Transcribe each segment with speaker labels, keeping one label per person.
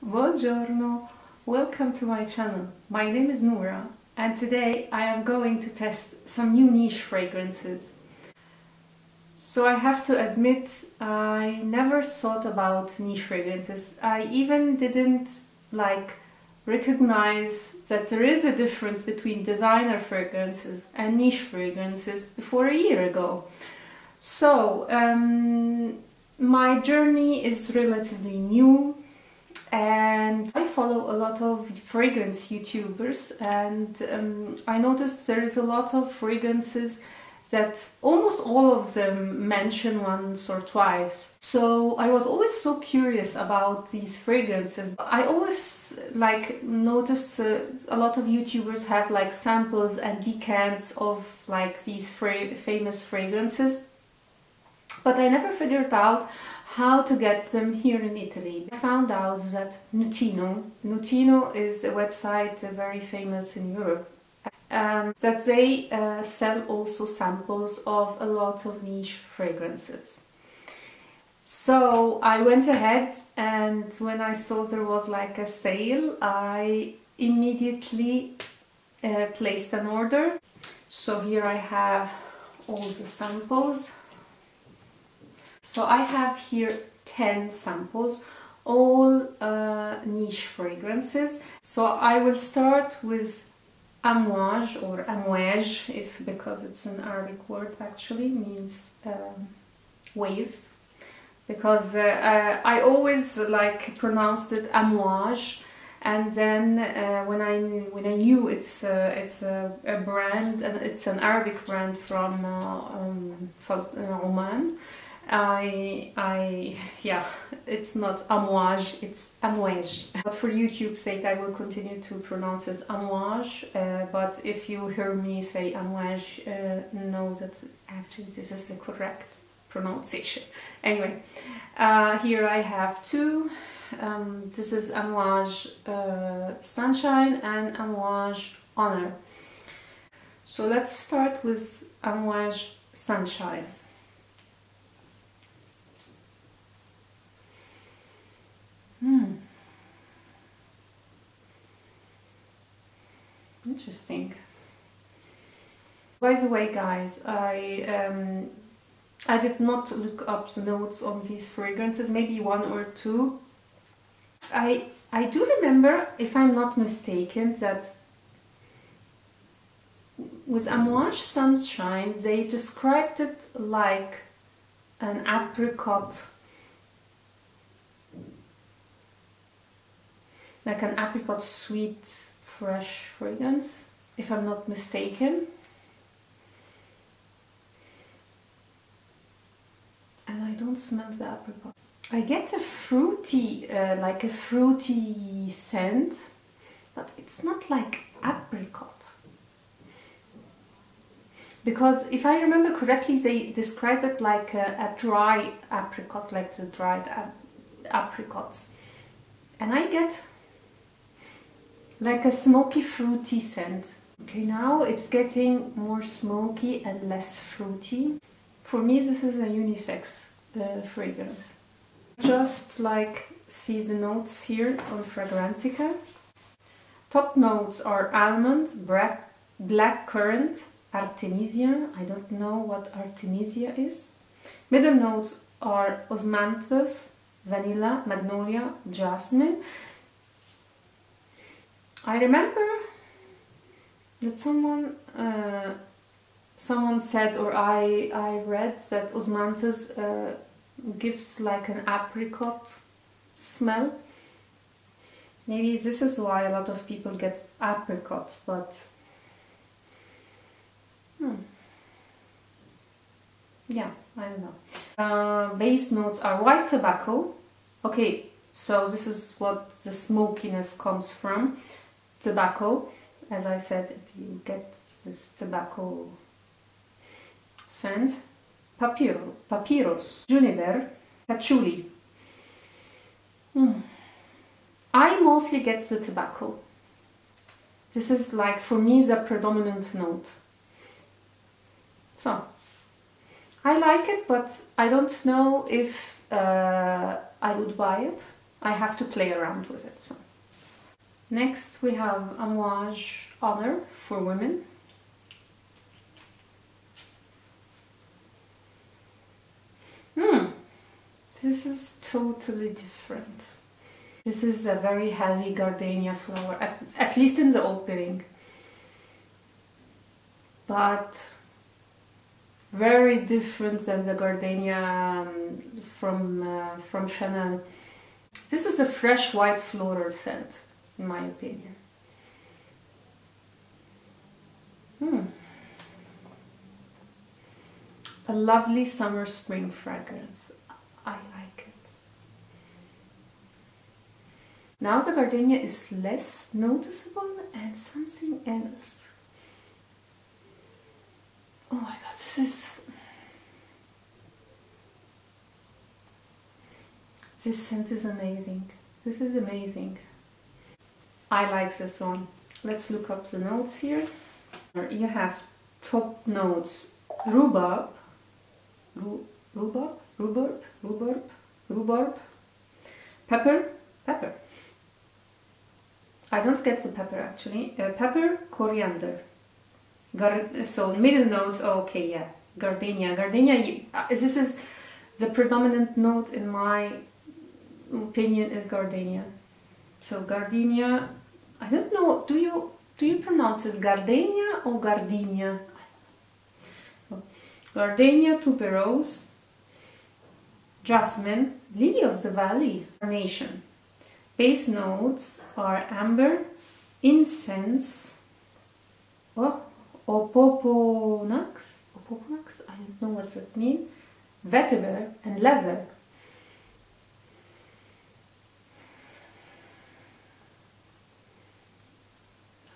Speaker 1: Buongiorno, welcome to my channel. My name is Noura and today I am going to test some new niche fragrances. So I have to admit, I never thought about niche fragrances. I even didn't recognize that there is a difference between designer fragrances and niche fragrances before a year ago. So my journey is relatively new. And I follow a lot of fragrance YouTubers, and I noticed there is a lot of fragrances that almost all of them mention once or twice. So I was always so curious about these fragrances. I always noticed a lot of YouTubers have samples and decants of these famous fragrances, but I never figured out how to get them here in Italy. I found out that Nutino is a website very famous in Europe, that they sell also samples of a lot of niche fragrances. So I went ahead, and when I saw there was a sale, I immediately placed an order. So here I have all the samples. So I have here 10 samples, all niche fragrances. So I will start with Amouage or Amouage, because it's an Arabic word, actually means waves. Because I always pronounced it Amouage, and then when I knew it's a brand, and it's an Arabic brand from Oman. It's not Amouage, it's Amouage. But for YouTube's sake, I will continue to pronounce it Amouage. But if you hear me say Amouage, know that actually this is the correct pronunciation. Anyway, here I have two. This is Anwar Sunshine and Amouage Honor. So let's start with Amouage Sunshine. Interesting. By the way, guys, I did not look up the notes on these fragrances, maybe one or two. I do remember, if I'm not mistaken, that with Amouage Sunshine they described it like an apricot, sweet, fresh fragrance, if I'm not mistaken. And I don't smell the apricot. I get a fruity, a fruity scent, but it's not like apricot. Because if I remember correctly, they describe it like a dry apricot, like the dried apricots. And I get like a smoky, fruity scent. Okay, now it's getting more smoky and less fruity. For me, this is a unisex fragrance. Just see the notes here on Fragrantica. Top notes are almond, black currant, artemisia. I don't know what artemisia is. Middle notes are osmanthus, vanilla, magnolia, jasmine. I remember that someone said, or I read, that osmanthus gives an apricot smell. Maybe this is why a lot of people get apricot, but yeah, I don't know. Base notes are white tobacco. Okay, so this is what the smokiness comes from. Tobacco, as I said, you get this tobacco scent. Papyrus, juniper, patchouli. I mostly get the tobacco. This is for me the predominant note. So I like it, but I don't know if I would buy it. I have to play around with it. So. Next we have Amouage Honor for women. This is totally different. This is a very heavy gardenia flower, at least in the opening. But very different than the gardenia from Chanel. This is a fresh white floral scent, in my opinion. A lovely summer spring fragrance. I like it. Now the gardenia is less noticeable and something else. Oh my god, this scent is amazing. This is amazing. I like this one. Let's look up the notes here. You have top notes: rhubarb, rhubarb, pepper. I don't get the pepper actually. Pepper, coriander. So middle notes, okay, yeah. Gardenia. This is the predominant note in my opinion is gardenia. So gardenia, I don't know, do you pronounce this gardenia or gardenia? Gardenia, tuberose, jasmine, lily of the valley, carnation. Base notes are amber, incense, opoponax, I don't know what that means, vetiver and leather.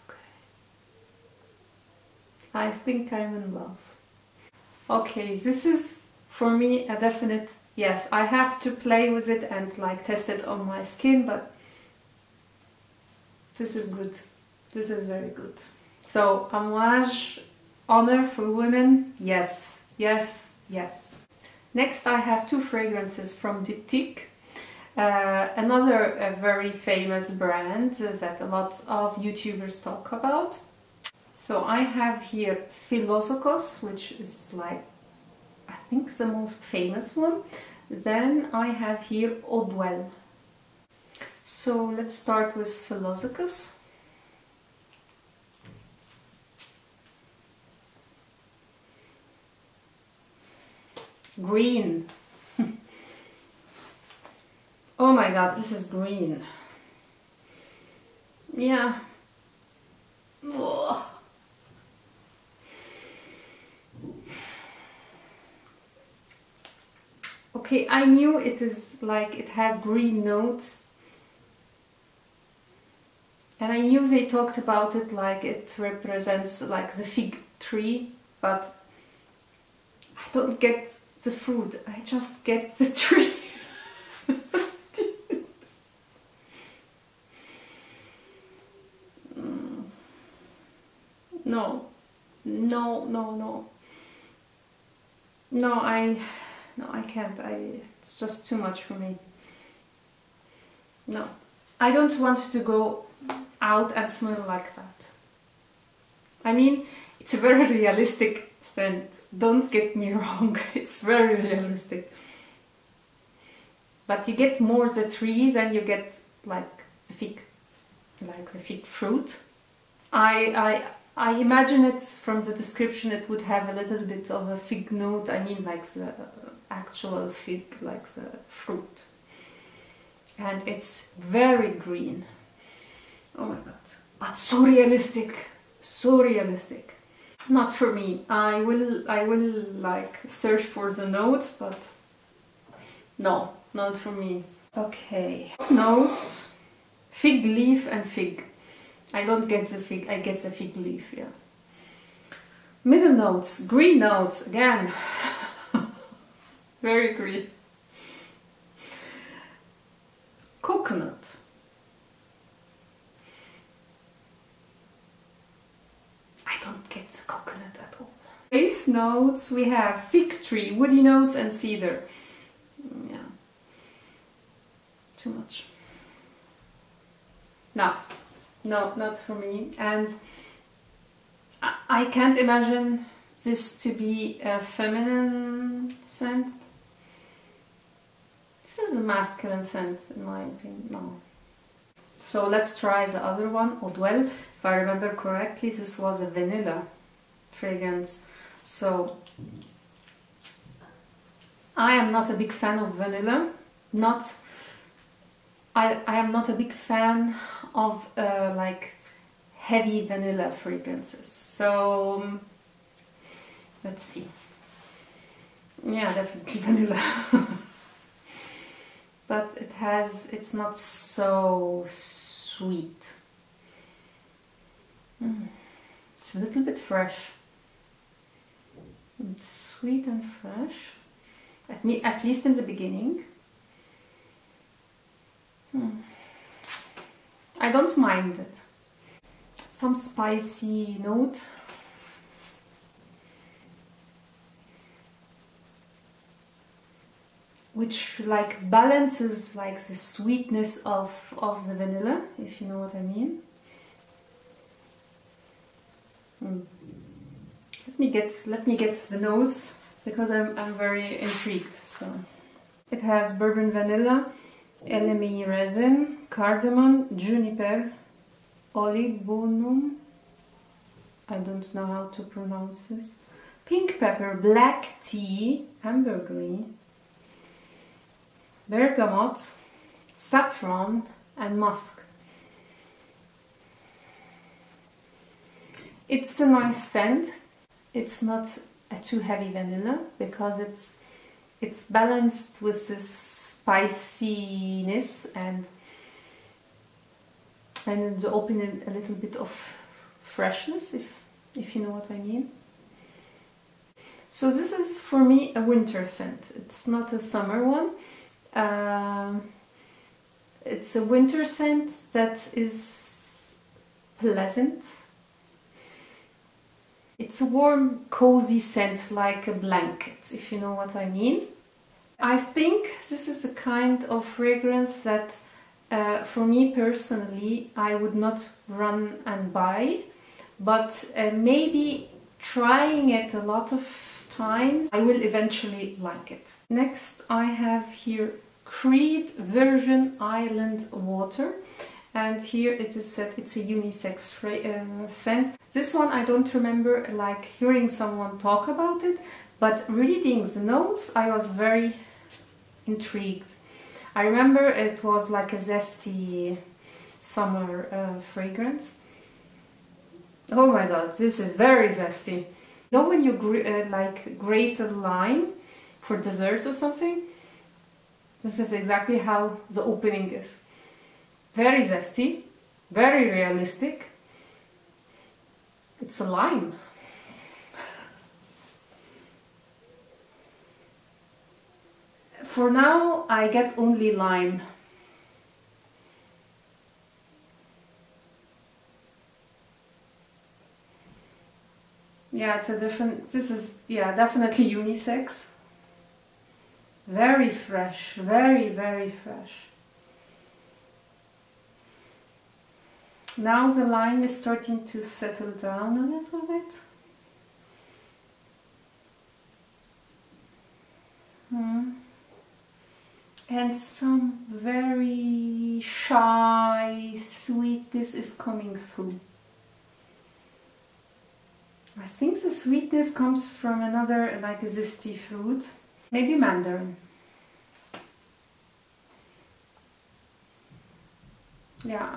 Speaker 1: Okay. I think I'm in love. Okay, this is for me a definite yes. I have to play with it and like test it on my skin, but this is good. This is very good. So Amouage Honor for women, yes. Next I have two fragrances from Dyptique, another very famous brand that a lot of YouTubers talk about. So I have here Philosykos, which is like, I think the most famous one. Then I have here Eau Duelle. So let's start with Philosykos. Green. Oh my god, this is green. Yeah. Ugh. Okay, I knew it is like it has green notes, and I knew they talked about it like it represents like the fig tree, but I don't get the fruit, I just get the tree. No, I can't. It's just too much for me. No, I don't want to go out and smell like that. I mean, it's a very realistic scent. Don't get me wrong. It's very realistic. But you get more the trees and you get like the fig fruit. I imagine it from the description it would have a little bit of a fig note. I mean like the actual fig, like the fruit. And it's very green. Oh my god. But so realistic. So realistic. Not for me. I will like search for the notes, but no, not for me. Okay. Nose, fig leaf and fig. I don't get the fig, I get the fig leaf, yeah. Middle notes, green notes, again. Very green. Coconut. I don't get the coconut at all. Base notes, we have fig tree, woody notes and cedar. Yeah. Too much. no, not for me. And I can't imagine this to be a feminine scent. This is a masculine scent in my opinion, no. So let's try the other one, Eau Duelle. If I remember correctly, this was a vanilla fragrance. So I am not a big fan of vanilla. I am not a big fan of like heavy vanilla fragrances. So let's see. Yeah, definitely vanilla. But it's not so sweet. It's a little bit fresh. It's sweet and fresh. At least in the beginning. I don't mind it. Some spicy note. Which like balances like the sweetness of the vanilla, if you know what I mean. Let me get the notes because I'm very intrigued. So it has bourbon vanilla, LME resin, cardamom, juniper, olivonum. I don't know how to pronounce this. Pink pepper, black tea, ambergris, bergamot, saffron and musk. It's a nice scent. It's not a too heavy vanilla because it's balanced with this spiciness and it's opening a little bit of freshness, if you know what I mean. So this is for me a winter scent. It's not a summer one. It's a winter scent that is pleasant. It's a warm, cozy scent like a blanket, if you know what I mean. I think this is a kind of fragrance that for me personally I would not run and buy, but maybe trying it a lot of times I will eventually like it. Next I have here Creed Virgin Island Water, and here it is said it's a unisex scent. This one I don't remember like hearing someone talk about it, but reading the notes I was very intrigued. I remember it was like a zesty summer fragrance. Oh my god, this is very zesty. You know when you like grate a lime for dessert or something? This is exactly how the opening is. Very zesty, very realistic. It's a lime. For now, I get only lime. Yeah, it's a different, this is, yeah, definitely unisex. Very fresh, very, very fresh. Now the lime is starting to settle down a little bit. And some very shy sweetness is coming through. I think the sweetness comes from another like a zesty fruit, maybe mandarin. Yeah,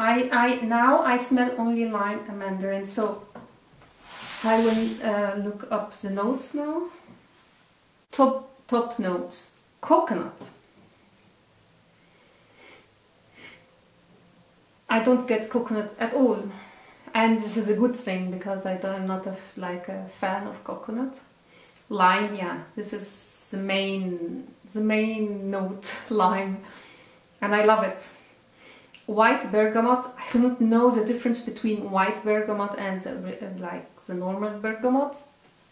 Speaker 1: now I smell only lime and mandarin, so I will look up the notes now. Top notes. Coconut. I don't get coconut at all, and this is a good thing because I'm not like a fan of coconut. Lime, yeah, this is the main note, lime, and I love it. White bergamot, I don't know the difference between white bergamot and like the normal bergamot,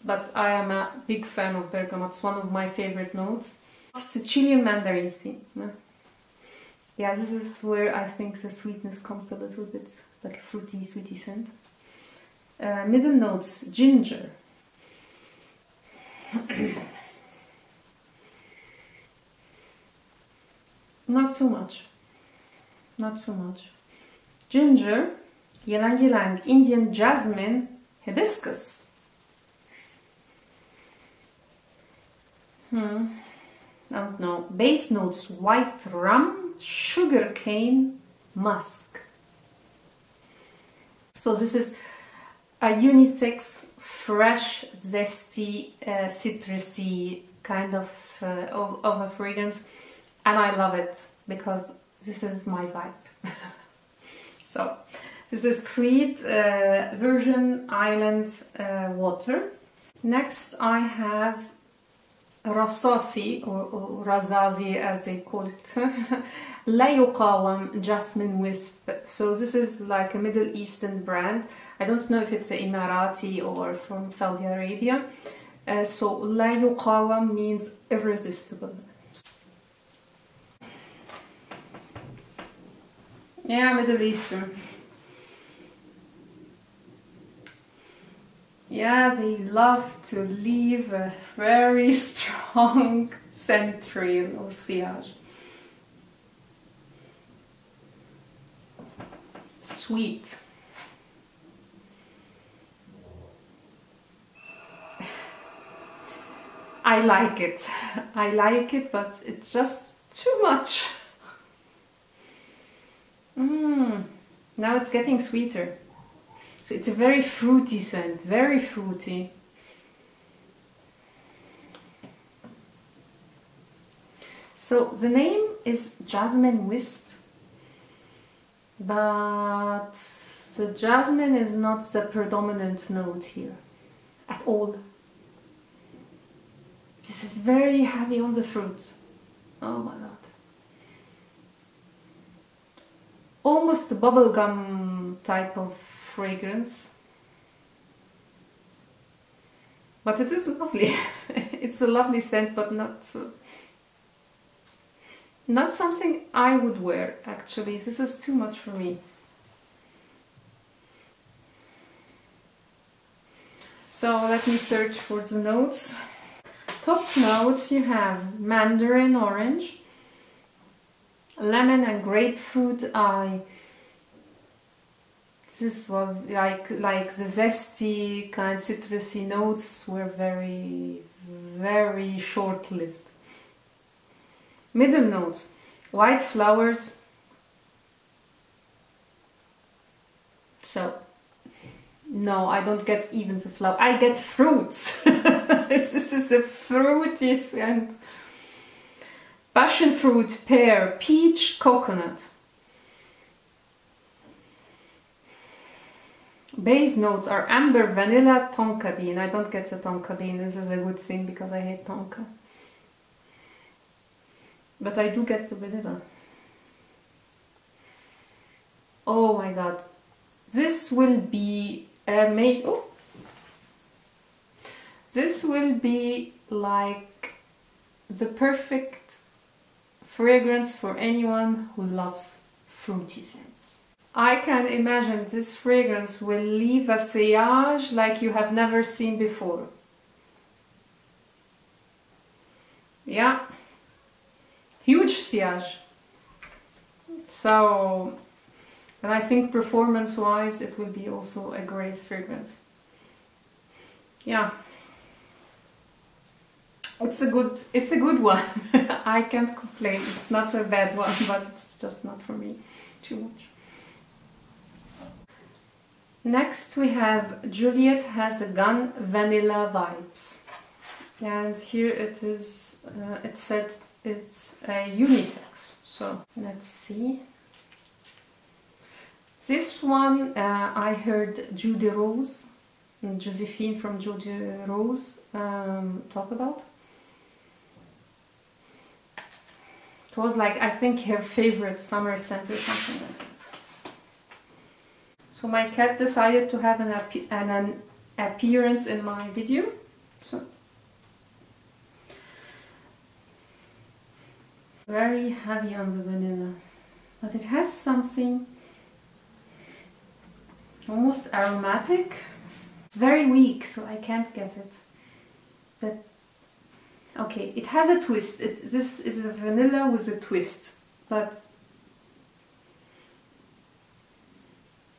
Speaker 1: but I am a big fan of bergamot. It's one of my favorite notes. It's the Chilean mandarin thing. Yeah, this is where I think the sweetness comes a little bit, like a fruity, sweety scent. Middle notes, ginger. Not so much. Not so much. Ginger, ylang ylang, Indian jasmine, hibiscus. I don't know. Base notes, white rum, sugarcane, musk. So this is a unisex, fresh, zesty, citrusy kind of a fragrance, and I love it because this is my vibe. So this is Crete Virgin Island water. Next I have Rassasi or Rasasi as they call it. Yuqawam Jasmin Wisp. So this is like a Middle Eastern brand. I don't know if it's an Emirati or from Saudi Arabia. So Yuqawam means irresistible. Yeah, Middle Eastern. Yeah, they love to leave a very strong scent trail or sillage. Sweet. I like it. I like it, but it's just too much. Now it's getting sweeter. So it's a very fruity scent, very fruity. So the name is Jasmine Wisp, but the jasmine is not the predominant note here at all. This is very heavy on the fruits. Oh my god. Almost a bubblegum type of fragrance. But it is lovely. It's a lovely scent, but not something I would wear actually. This is too much for me. So let me search for the notes. Top notes you have mandarin orange, lemon and grapefruit. This was like the zesty kind citrusy notes were very, very short-lived. Middle notes, white flowers. So, no, I don't get even the flower. I get fruits. This is a fruity scent. Passion fruit, pear, peach, coconut. Base notes are amber, vanilla, tonka bean. I don't get the tonka bean. This is a good thing because I hate tonka. But I do get the vanilla. Oh my god. This will be amazing. Oh. This will be like the perfect fragrance for anyone who loves fruity scents. I can imagine this fragrance will leave a sillage like you have never seen before. Yeah, huge sillage. So, and I think performance-wise it will be also a great fragrance. Yeah. It's a good one. I can't complain. It's not a bad one, but it's just not for me. Too much. Next we have Juliet Has a Gun Vanilla Vibes. And here it is, it said it's a unisex. So let's see. This one I heard Judy Rose, Josephine from Judy Rose talk about. It was like, I think, her favorite summer scent or something like that. So my cat decided to have an appearance in my video. So very heavy on the vanilla. but it has something almost aromatic. It's very weak, so I can't get it. But okay, it has a twist. This is a vanilla with a twist, but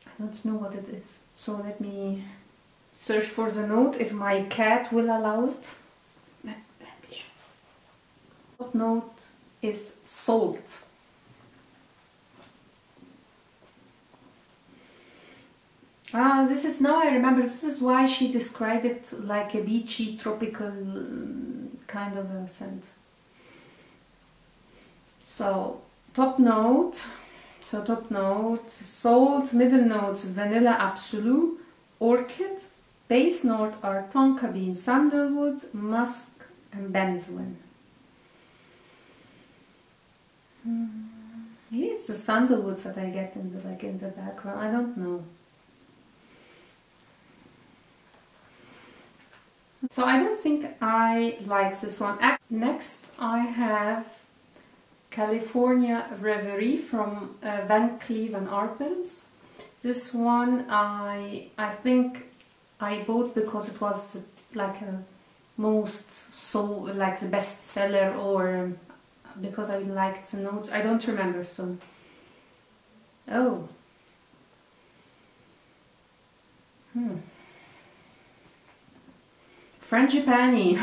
Speaker 1: I don't know what it is. So let me search for the note if my cat will allow it. Top note is salt. Ah, this is, now I remember, this is why she described it like a beachy, tropical kind of a scent. So, top note, salt, middle notes, vanilla absolute, orchid, base note are tonka bean, sandalwood, musk and benzoin. Maybe it's the sandalwoods that I get in the background, I don't know. So I don't think I like this one. Next I have California Reverie from Van Cleef and Arpels. This one I think I bought because it was like a like the best seller, or because I liked the notes. I don't remember, so oh. Frangipani.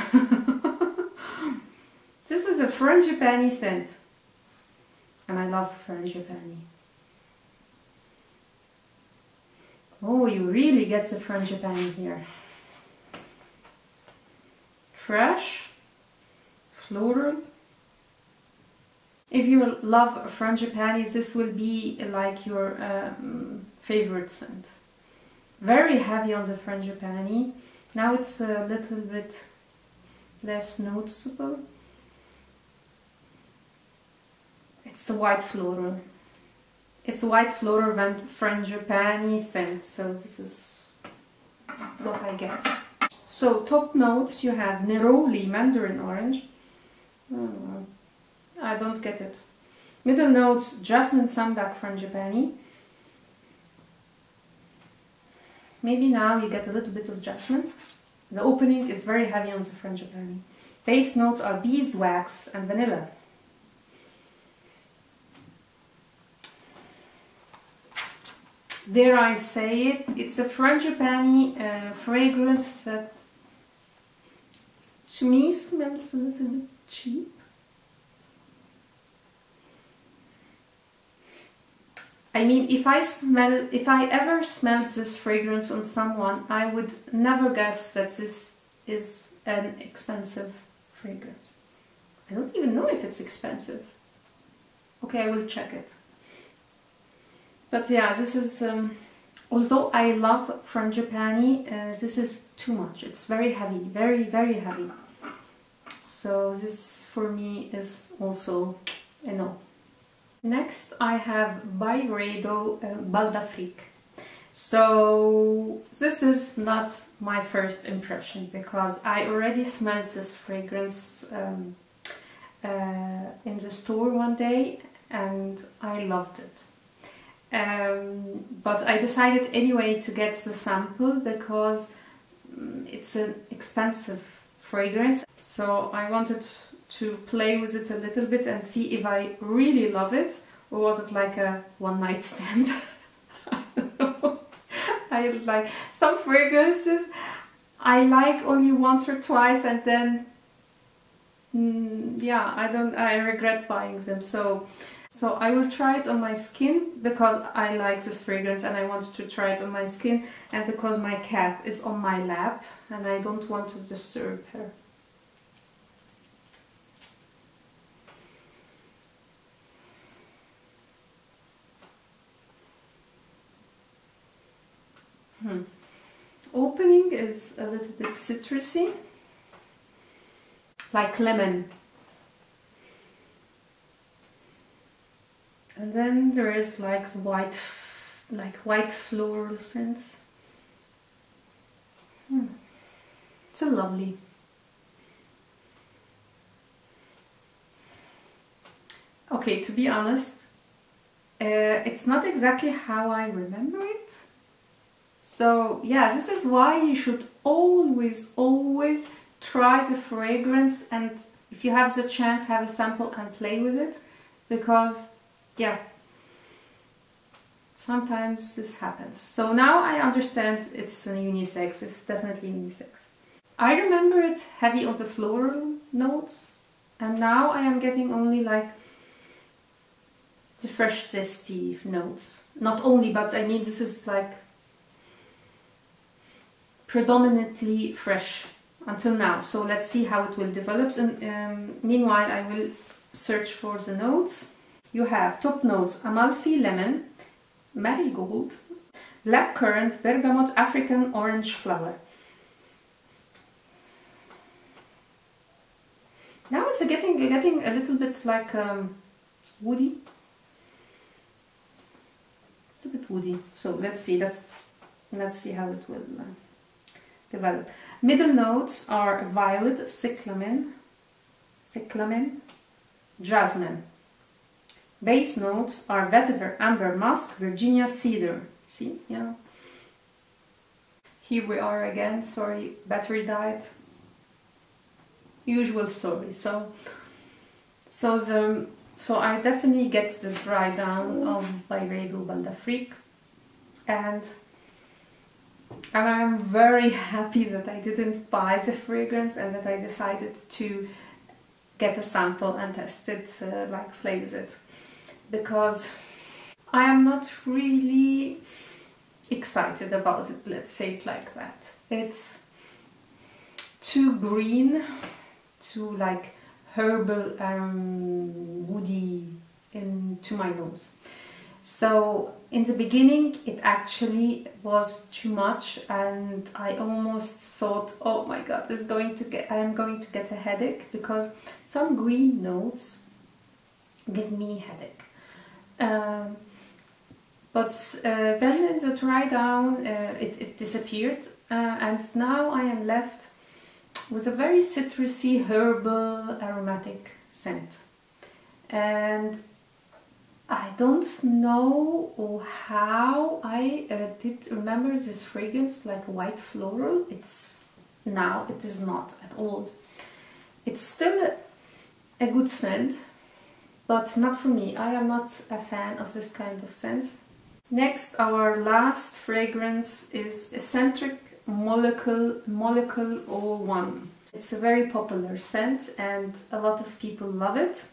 Speaker 1: This is a frangipani scent. And I love frangipani. Oh, you really get the frangipani here. Fresh, floral. If you love frangipani, this will be like your favorite scent. Very heavy on the frangipani. Now it's a little bit less noticeable. It's a white floral. It's a white floral frangipani scent, so this is what I get. So top notes you have neroli, mandarin orange. I don't get it. Middle notes jasmine, sambac, frangipani. Maybe now you get a little bit of jasmine. The opening is very heavy on the frangipani. Base notes are beeswax and vanilla. Dare I say it, it's a frangipani fragrance that to me smells a little bit cheap. I mean, if I ever smelled this fragrance on someone, I would never guess that this is an expensive fragrance. I don't even know if it's expensive. Okay, I will check it. But yeah, this is, although I love frangipani, this is too much. It's very heavy, very, very heavy. So this for me is also a no. Next I have Byredo Bal'Afrique. So this is not my first impression because I already smelled this fragrance in the store one day and I loved it. But I decided anyway to get the sample because it's an expensive fragrance. So I wanted to play with it a little bit and see if I really love it, or was it like a one-night stand. I don't know. I like some fragrances I like only once or twice and then yeah, I regret buying them. So I will try it on my skin because I like this fragrance and I want to try it on my skin, and because my cat is on my lap and I don't want to disturb her. Opening is a little bit citrusy, like lemon. And then there is like white floral scents. It's a lovely. Okay, to be honest, It's not exactly how I remember it. So yeah, this is why you should always try the fragrance, and if you have the chance, have a sample and play with it, because yeah, sometimes this happens. So now I understand it's a unisex, it's definitely unisex. I remember it heavy on the floral notes, and now I am getting only like the fresh zesty notes. Not only, but I mean this is like predominantly fresh until now. So let's see how it will develop. And meanwhile I will search for the notes. You have top notes: Amalfi lemon, marigold, black currant, bergamot, African orange flower. Now it's getting a little bit like woody. A bit woody. So let's see how it will develop. Middle notes are violet, cyclamen, jasmine. Base notes are vetiver, amber, musk, Virginia, cedar. See, yeah. Here we are again. Sorry, battery died. Usual story. So I definitely get the dry down of Byredo Bal'Afrique, and I'm very happy that I didn't buy the fragrance and that I decided to get a sample and test it, like play with it, because I am not really excited about it, let's say it like that. It's too green, too like herbal and woody into my nose. So in the beginning it actually was too much, and I almost thought, oh my god, I am going to get a headache, because some green notes give me headache. But then in the dry down it disappeared, and now I am left with a very citrusy, herbal, aromatic scent. And I don't know how I did remember this fragrance like white floral. It is not at all. It's still a good scent, but not for me. I am not a fan of this kind of scents. Next, our last fragrance is Escentric Molecule 01. It's a very popular scent and a lot of people love it.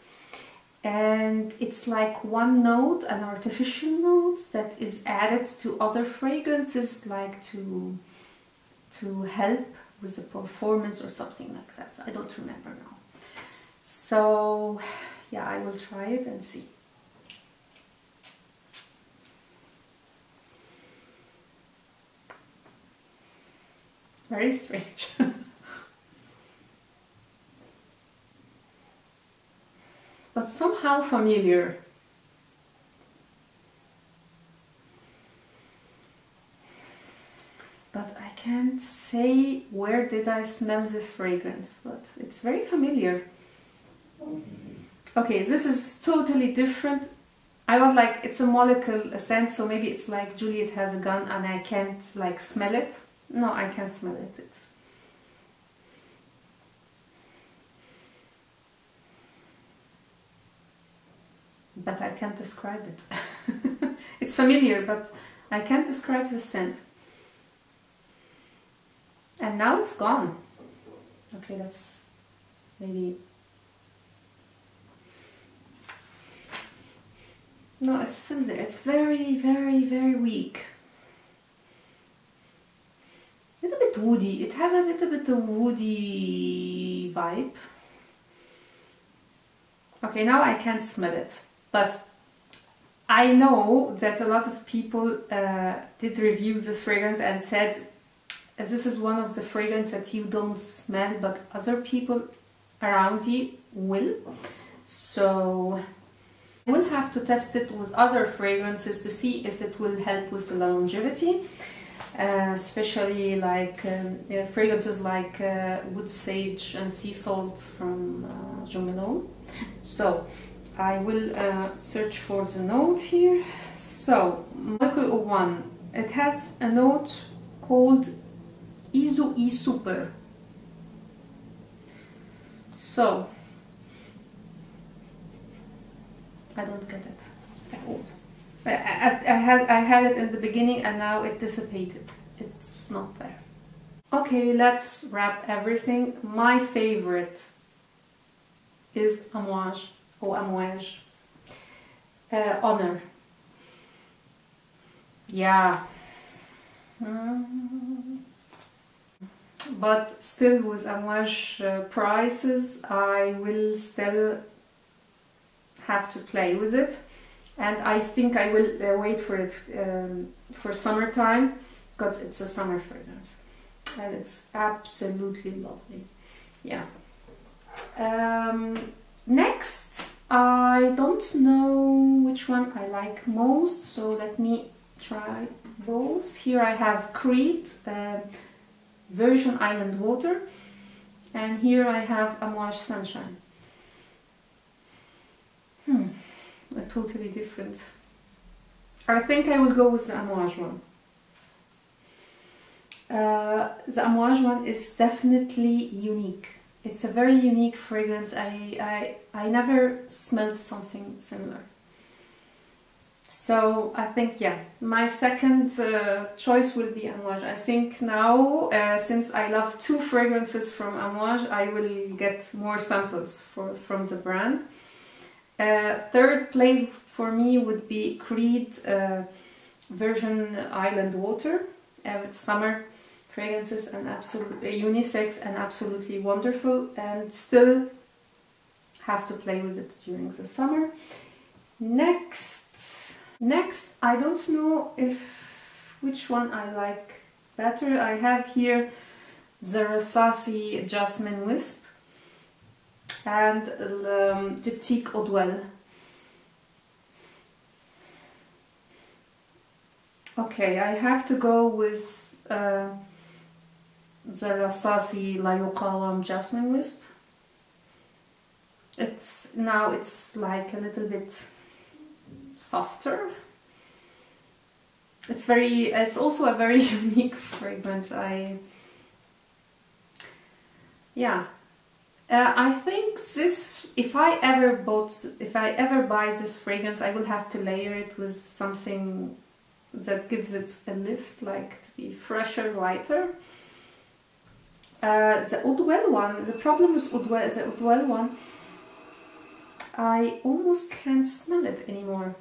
Speaker 1: And it's like one note, an artificial note that is added to other fragrances, like to help with the performance or something like that. I don't remember now. So yeah, I will try it and see. Very strange. But somehow familiar. But I can't say where did I smell this fragrance, but it's very familiar. Okay, this is totally different. I was like, it's a molecule scent, so maybe it's like Juliet has a gun and I can't like smell it. No, I can smell it. But I can't describe it. It's familiar, but I can't describe the scent. And now it's gone. Okay, that's maybe... No, it's still there. It's very, very, very weak. A little bit woody. It has a little bit of woody vibe. Okay, now I can't smell it. But I know that a lot of people did review this fragrance and said this is one of the fragrances that you don't smell, but other people around you will. So we'll have to test it with other fragrances to see if it will help with the longevity, especially like fragrances like wood sage and sea salt from Juliette. So I will search for the note here. So, Molecule 01, it has a note called Izu I Super. So, I don't get it at all. I had it in the beginning and now it dissipated. It's not there. Okay, let's wrap everything. My favorite is Amouage or Amouage. Honor. Yeah. But still with Amouage prices, I will still have to play with it. And I think I will wait for it for summertime, because it's a summer fragrance. And it's absolutely lovely. Yeah. Next, I don't know which one I like most, so let me try both. Here I have Creed, Virgin Island Water, and here I have Anwar Sunshine. They're totally different. I think I will go with the Amouage one. The Amouage one is definitely unique. It's a very unique fragrance. I never smelled something similar. So I think, yeah, my second choice will be Amouage. I think now, since I love 2 fragrances from Amouage, I will get more samples from the brand. Third place for me would be Creed Virgin Island Water. Summer fragrances and absolutely unisex and absolutely wonderful, and still have to play with it during the summer. Next, I don't know which one I like better. I have here the Rassasi Jasmin Wisp and Dyptique Eau Duelle. Okay, I have to go with the Rassasi Yuqawam Jasmin Wisp. It's like a little bit softer. It's also a very unique fragrance. I think this, if I ever buy this fragrance, I will have to layer it with something that gives it a lift, like to be fresher, lighter. The Eau Duelle one, the problem with the Eau Duelle one, I almost can't smell it anymore.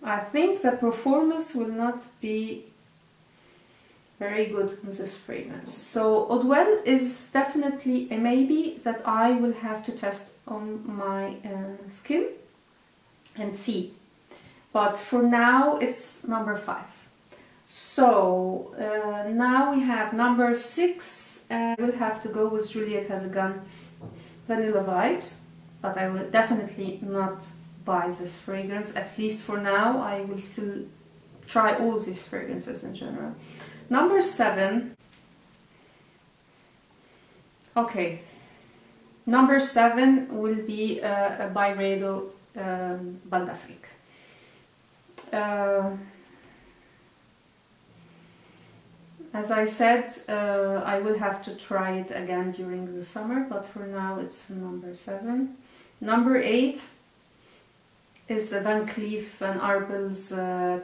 Speaker 1: I think the performance will not be very good in this fragrance. So Eau Duelle is definitely a maybe that I will have to test on my skin and see. But for now it's number 5. So now we have number 6. I will have to go with Juliet Has a Gun Vanilla Vibes, but I will definitely not buy this fragrance, at least for now. I will still try all these fragrances in general. Number 7. Okay. Number 7 will be a Byredo Bal'Afrique. As I said, I will have to try it again during the summer, but for now it's number 7. Number 8 is the Van Cleef and Arpels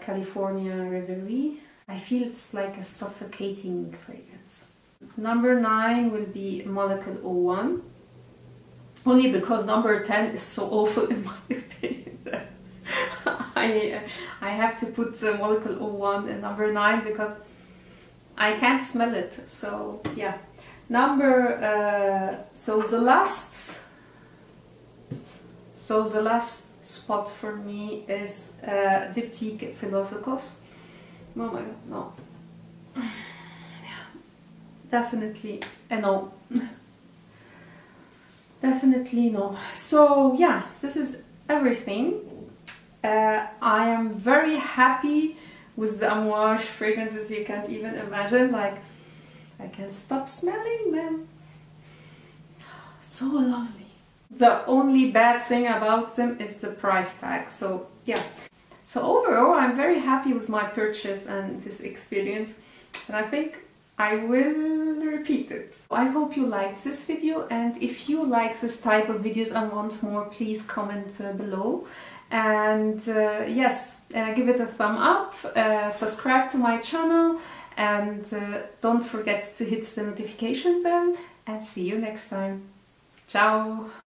Speaker 1: California Reverie. I feel it's like a suffocating fragrance. Number 9 will be Molecule 01. Only because number 10 is so awful in my opinion. I have to put the Molecule 01 in number 9 because I can't smell it. So yeah. So the last spot for me is Dyptique Philosykos. Oh my god, no. Yeah, definitely a no. Definitely no. So yeah, this is everything. I am very happy with the Amouage fragrances. You can't even imagine, like, I can't stop smelling them. So lovely. The only bad thing about them is the price tag. So yeah. So overall, I'm very happy with my purchase and this experience, and I think I will repeat it. I hope you liked this video, and if you like this type of videos and want more, please comment below. And yes, give it a thumb up, subscribe to my channel, and don't forget to hit the notification bell, and see you next time. Ciao!